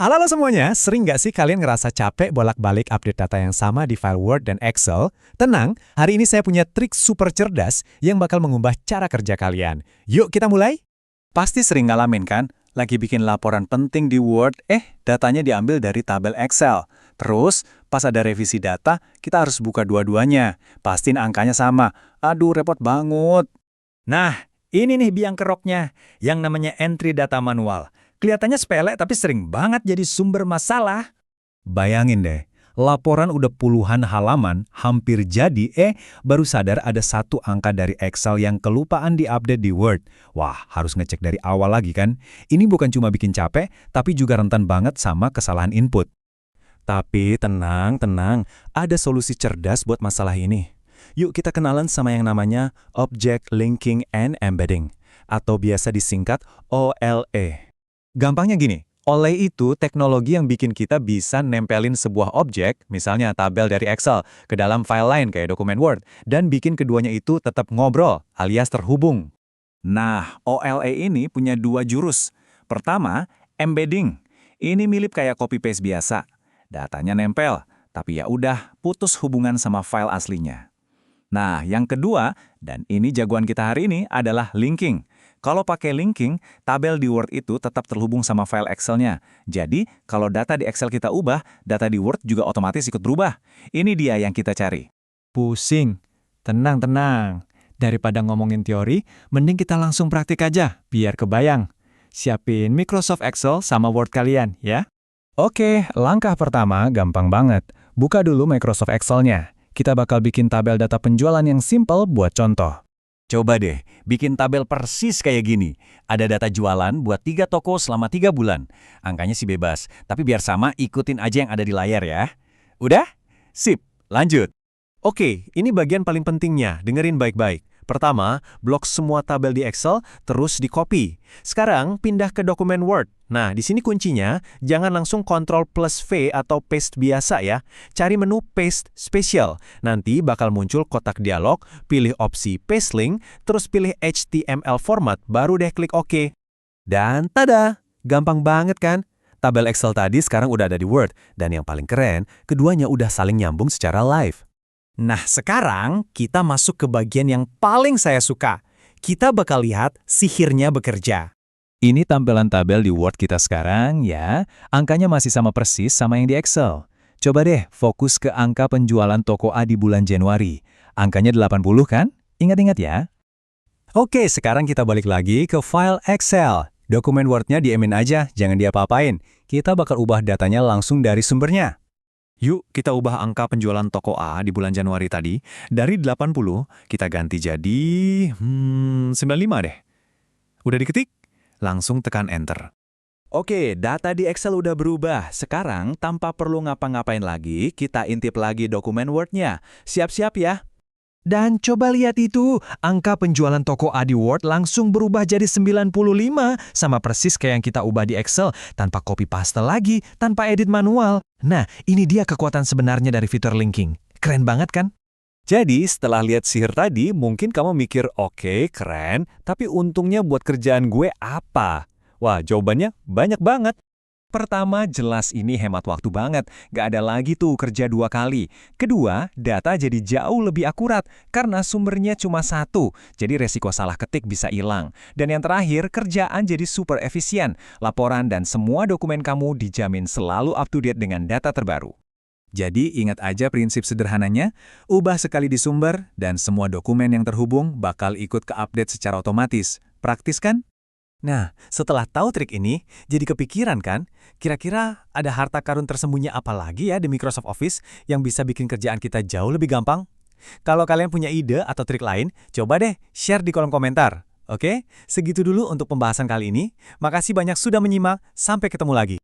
Halo semuanya, sering nggak sih kalian ngerasa capek bolak-balik update data yang sama di file Word dan Excel? Tenang, hari ini saya punya trik super cerdas yang bakal mengubah cara kerja kalian. Yuk kita mulai? Pasti sering ngalamin kan? Lagi bikin laporan penting di Word, datanya diambil dari tabel Excel. Terus, pas ada revisi data, kita harus buka dua-duanya. Pastiin angkanya sama. Aduh, repot banget. Nah, ini nih biang keroknya, yang namanya entry data manual. Kelihatannya sepele tapi sering banget jadi sumber masalah. Bayangin deh, laporan udah puluhan halaman, hampir jadi, baru sadar ada satu angka dari Excel yang kelupaan diupdate di Word. Wah, harus ngecek dari awal lagi kan? Ini bukan cuma bikin capek, tapi juga rentan banget sama kesalahan input. Tapi tenang, ada solusi cerdas buat masalah ini. Yuk kita kenalan sama yang namanya Object Linking and Embedding, atau biasa disingkat OLE. Gampangnya gini, OLE itu teknologi yang bikin kita bisa nempelin sebuah objek, misalnya tabel dari Excel, ke dalam file lain kayak dokumen Word, dan bikin keduanya itu tetap ngobrol, alias terhubung. Nah, OLE ini punya dua jurus. Pertama, embedding. Ini mirip kayak copy-paste biasa. Datanya nempel, tapi ya udah putus hubungan sama file aslinya. Nah, yang kedua, dan ini jagoan kita hari ini, adalah linking. Kalau pakai linking, tabel di Word itu tetap terhubung sama file Excel-nya. Jadi, kalau data di Excel kita ubah, data di Word juga otomatis ikut berubah. Ini dia yang kita cari. Pusing. Tenang. Daripada ngomongin teori, mending kita langsung praktik aja, biar kebayang. Siapin Microsoft Excel sama Word kalian, ya. Oke, langkah pertama gampang banget. Buka dulu Microsoft Excel-nya. Kita bakal bikin tabel data penjualan yang simple buat contoh. Coba deh, bikin tabel persis kayak gini. Ada data jualan buat 3 toko selama 3 bulan. Angkanya sih bebas, tapi biar sama ikutin aja yang ada di layar ya. Udah? Sip, lanjut. Oke, ini bagian paling pentingnya, dengerin baik-baik. Pertama, blok semua tabel di Excel, terus di-copy. Sekarang, pindah ke dokumen Word. Nah, di sini kuncinya, jangan langsung Ctrl+V atau paste biasa ya. Cari menu Paste Special. Nanti bakal muncul kotak dialog, pilih opsi Paste Link, terus pilih HTML format, baru deh klik OK. Dan tada! Gampang banget kan? Tabel Excel tadi sekarang udah ada di Word. Dan yang paling keren, keduanya udah saling nyambung secara live. Nah, sekarang kita masuk ke bagian yang paling saya suka. Kita bakal lihat sihirnya bekerja. Ini tampilan tabel di Word kita sekarang ya. Angkanya masih sama persis sama yang di Excel. Coba deh fokus ke angka penjualan toko A di bulan Januari. Angkanya 80 kan? Ingat-ingat ya. Oke, sekarang kita balik lagi ke file Excel. Dokumen Word-nya diemin aja, jangan diapa-apain. Kita bakal ubah datanya langsung dari sumbernya. Yuk, kita ubah angka penjualan toko A di bulan Januari tadi. Dari 80, kita ganti jadi 95 deh. Udah diketik? Langsung tekan Enter. Oke, data di Excel udah berubah. Sekarang, tanpa perlu ngapa-ngapain lagi, kita intip lagi dokumen Word-nya. Siap-siap ya. Dan coba lihat itu, angka penjualan toko A di Word langsung berubah jadi 95, sama persis kayak yang kita ubah di Excel, tanpa copy paste lagi, tanpa edit manual. Nah, ini dia kekuatan sebenarnya dari fitur linking. Keren banget kan? Jadi, setelah lihat sihir tadi, mungkin kamu mikir, oke, keren, tapi untungnya buat kerjaan gue apa? Wah, jawabannya banyak banget. Pertama, jelas ini hemat waktu banget. Gak ada lagi tuh kerja 2 kali. Kedua, data jadi jauh lebih akurat karena sumbernya cuma satu. Jadi resiko salah ketik bisa hilang. Dan yang terakhir, kerjaan jadi super efisien. Laporan dan semua dokumen kamu dijamin selalu up to date dengan data terbaru. Jadi ingat aja prinsip sederhananya, ubah sekali di sumber dan semua dokumen yang terhubung bakal ikut ke update secara otomatis. Praktis kan? Nah, setelah tahu trik ini, jadi kepikiran kan? Kira-kira ada harta karun tersembunyi apa lagi ya di Microsoft Office yang bisa bikin kerjaan kita jauh lebih gampang? Kalau kalian punya ide atau trik lain, coba deh share di kolom komentar. Oke, segitu dulu untuk pembahasan kali ini. Makasih banyak sudah menyimak, sampai ketemu lagi.